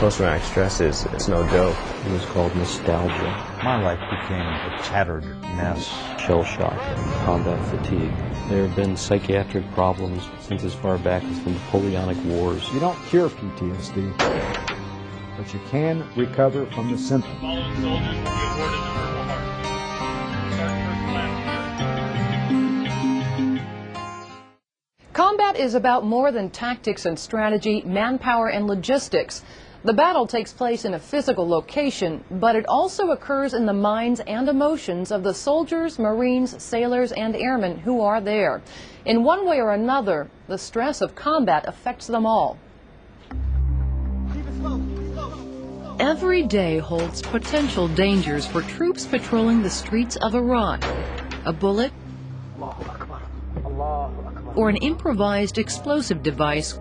Post-traumatic stress it's no joke. It was called nostalgia. My life became a tattered mess. Shell shock, combat fatigue. There have been psychiatric problems since as far back as the Napoleonic Wars. You don't cure PTSD, but you can recover from the symptoms. Following soldiers will be awarded the Purple Heart. Combat is about more than tactics and strategy, manpower and logistics. The battle takes place in a physical location, but it also occurs in the minds and emotions of the soldiers, Marines, sailors, and airmen who are there. In one way or another, the stress of combat affects them all. Every day holds potential dangers for troops patrolling the streets of Iraq. A bullet or an improvised explosive device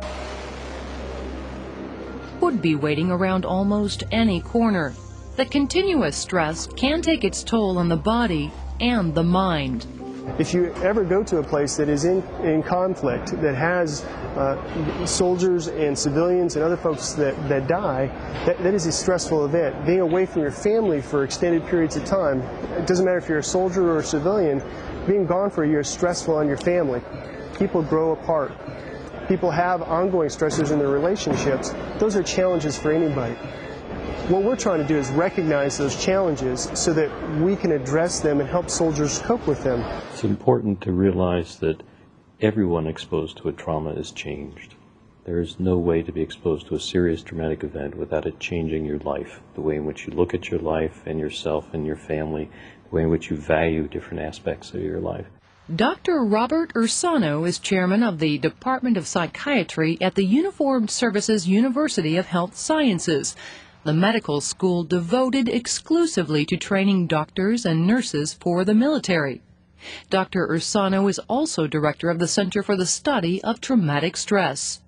could be waiting around almost any corner. The continuous stress can take its toll on the body and the mind. If you ever go to a place that is in conflict, that has soldiers and civilians and other folks that die, that is a stressful event. Being away from your family for extended periods of time, it doesn't matter if you're a soldier or a civilian, being gone for a year is stressful on your family. People grow apart. People have ongoing stressors in their relationships. Those are challenges for anybody. What we're trying to do is recognize those challenges so that we can address them and help soldiers cope with them. It's important to realize that everyone exposed to a trauma is changed. There is no way to be exposed to a serious traumatic event without it changing your life, the way in which you look at your life and yourself and your family, the way in which you value different aspects of your life. Dr. Robert Ursano is chairman of the Department of Psychiatry at the Uniformed Services University of Health Sciences, the medical school devoted exclusively to training doctors and nurses for the military. Dr. Ursano is also director of the Center for the Study of Traumatic Stress.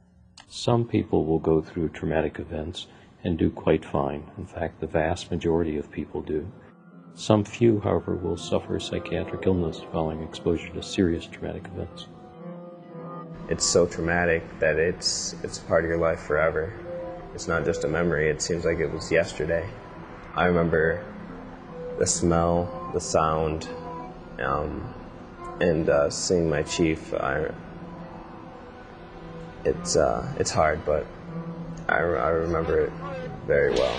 Some people will go through traumatic events and do quite fine. In fact, the vast majority of people do. Some few, however, will suffer psychiatric illness following exposure to serious traumatic events. It's so traumatic that it's part of your life forever. It's not just a memory, it seems like it was yesterday. I remember the smell, the sound, and seeing my chief. It's hard, but I remember it very well.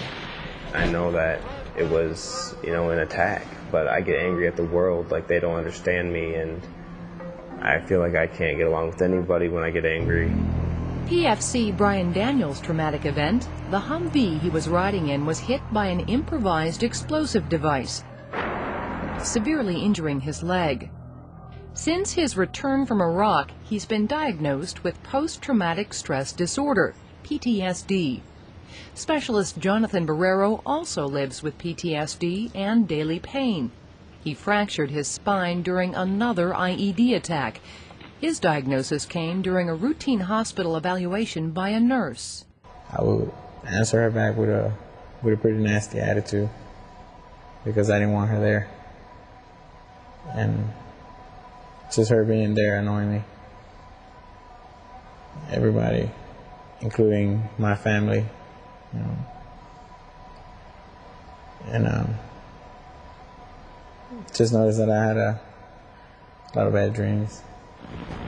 I know that it was, an attack, but I get angry at the world, like they don't understand me, and I feel like I can't get along with anybody when I get angry. PFC Brian Daniels' traumatic event, the Humvee he was riding in was hit by an improvised explosive device, severely injuring his leg. Since his return from Iraq, he's been diagnosed with post-traumatic stress disorder, PTSD. Specialist Jonathan Barrero also lives with PTSD and daily pain. He fractured his spine during another IED attack. His diagnosis came during a routine hospital evaluation by a nurse. I would answer her back with a pretty nasty attitude because I didn't want her there. And just her being there annoying me. Everybody, including my family, and just noticed that I had a lot of bad dreams.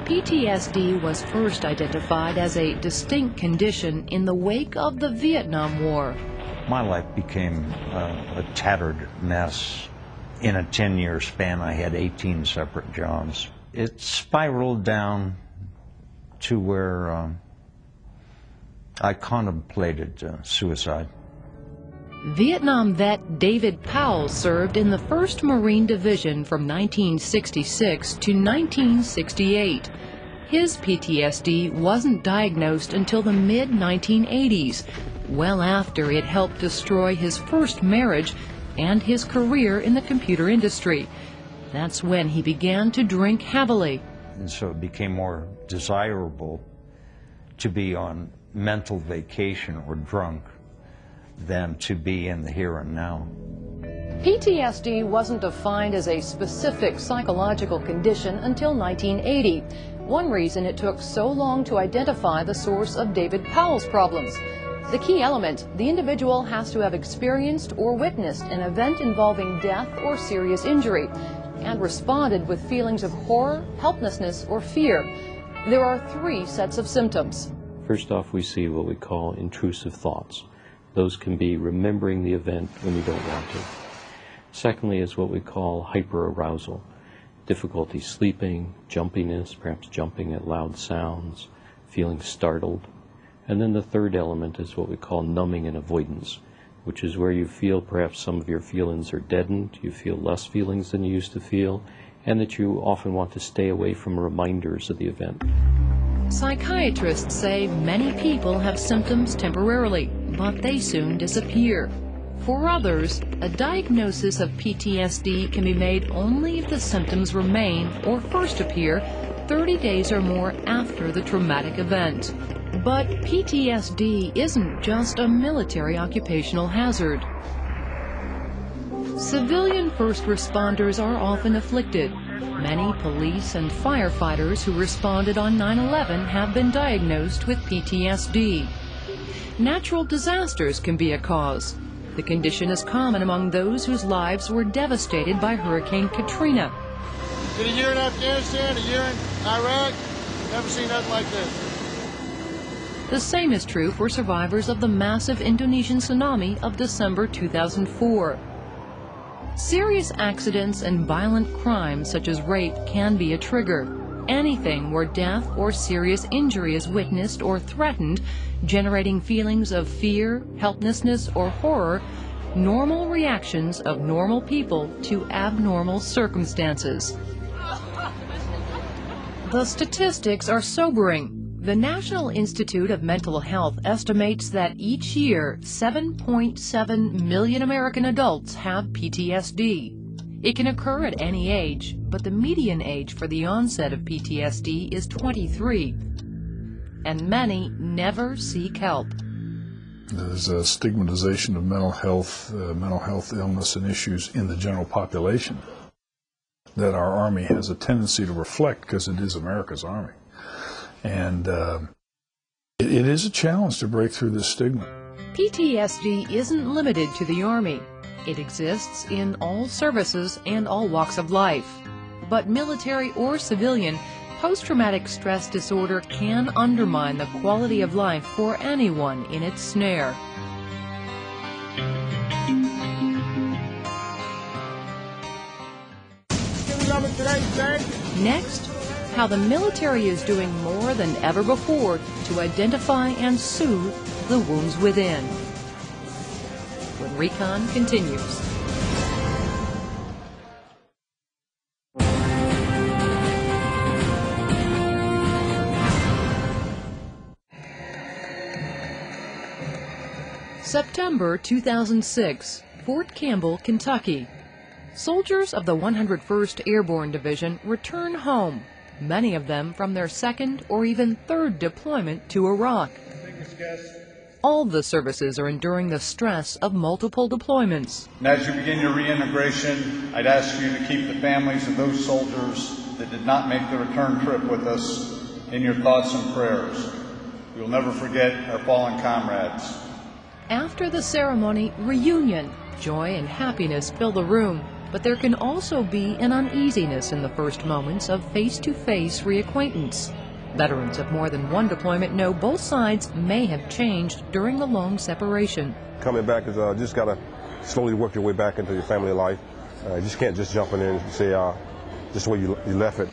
PTSD was first identified as a distinct condition in the wake of the Vietnam War. My life became a tattered mess. In a 10-year span, I had 18 separate jobs. It spiraled down to where I contemplated suicide. Vietnam vet David Powell served in the 1st Marine Division from 1966 to 1968. His PTSD wasn't diagnosed until the mid-1980s, well after it helped destroy his first marriage and his career in the computer industry. That's when he began to drink heavily. And so it became more desirable to be on mental vacation or drunk than to be in the here and now. PTSD wasn't defined as a specific psychological condition until 1980. One reason it took so long to identify the source of David Powell's problems. The key element, the individual has to have experienced or witnessed an event involving death or serious injury and responded with feelings of horror, helplessness, or fear. There are 3 sets of symptoms. First off, we see what we call intrusive thoughts. Those can be remembering the event when you don't want to. Secondly is what we call hyperarousal, difficulty sleeping, jumpiness, perhaps jumping at loud sounds, feeling startled. And then the third element is what we call numbing and avoidance, which is where you feel perhaps some of your feelings are deadened, you feel less feelings than you used to feel, and that you often want to stay away from reminders of the event. Psychiatrists say many people have symptoms temporarily, but they soon disappear. For others, a diagnosis of PTSD can be made only if the symptoms remain or first appear 30 days or more after the traumatic event. But PTSD isn't just a military occupational hazard. Civilian first responders are often afflicted. Many police and firefighters who responded on 9/11 have been diagnosed with PTSD. Natural disasters can be a cause. The condition is common among those whose lives were devastated by Hurricane Katrina. Did a year in Afghanistan, a year in Iraq, never seen nothing like this. The same is true for survivors of the massive Indonesian tsunami of December 2004. Serious accidents and violent crimes such as rape can be a trigger. Anything where death or serious injury is witnessed or threatened, generating feelings of fear, helplessness, or horror, normal reactions of normal people to abnormal circumstances. The statistics are sobering. The National Institute of Mental Health estimates that each year 7.7 million American adults have PTSD. It can occur at any age, but the median age for the onset of PTSD is 23, and many never seek help. There's a stigmatization of mental health illness and issues in the general population that our Army has a tendency to reflect because it is America's Army. And it is a challenge to break through this stigma. PTSD isn't limited to the Army. It exists in all services and all walks of life. But military or civilian, post-traumatic stress disorder can undermine the quality of life for anyone in its snare. Next, how the military is doing more than ever before to identify and soothe the wounds within. When Recon continues. September 2006, Fort Campbell, Kentucky. Soldiers of the 101st Airborne Division return home, many of them from their second or even third deployment to Iraq. All the services are enduring the stress of multiple deployments. And as you begin your reintegration, I'd ask you to keep the families of those soldiers that did not make the return trip with us in your thoughts and prayers. We will never forget our fallen comrades. After the ceremony, reunion, joy and happiness fill the room, but there can also be an uneasiness in the first moments of face-to-face reacquaintance. Veterans of more than one deployment know both sides may have changed during the long separation. Coming back is just got to slowly work your way back into your family life. You just can't just jump in there and say just the way you left it.